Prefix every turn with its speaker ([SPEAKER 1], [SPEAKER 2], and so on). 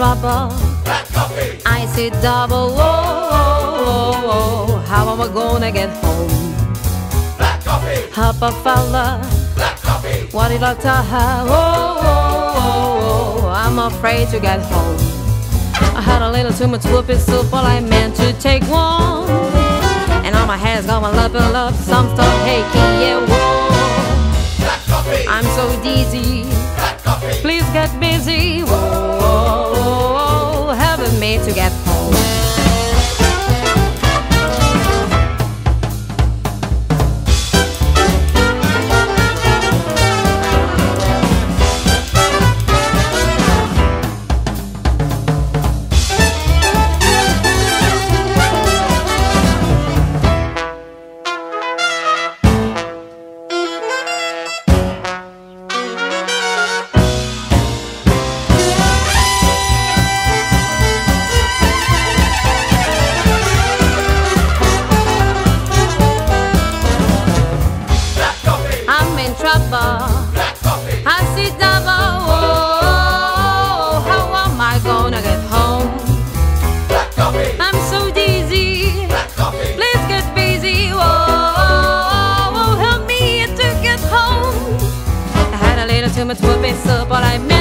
[SPEAKER 1] trouble.
[SPEAKER 2] Black coffee.
[SPEAKER 1] I see double. Whoa, how am I gonna get home?
[SPEAKER 2] Black coffee.
[SPEAKER 1] Help a fella.
[SPEAKER 2] Black coffee.
[SPEAKER 1] What did I tell her? I'm afraid to get home. I had a little too much whoopie soup, all I meant to take one. And all my hair's going up and up, some stuff achy, yeah, whoa.
[SPEAKER 2] Black coffee.
[SPEAKER 1] I'm so dizzy,
[SPEAKER 2] Black coffee.
[SPEAKER 1] please get busy, whoa, helping me to get home. Trouble.
[SPEAKER 2] Black coffee.
[SPEAKER 1] I see double. Whoa, how am I gonna get home?
[SPEAKER 2] Black coffee.
[SPEAKER 1] I'm so dizzy.
[SPEAKER 2] Black coffee.
[SPEAKER 1] Please get busy. Whoa, help me to get home. I had a little too much whoopie soup, all I meant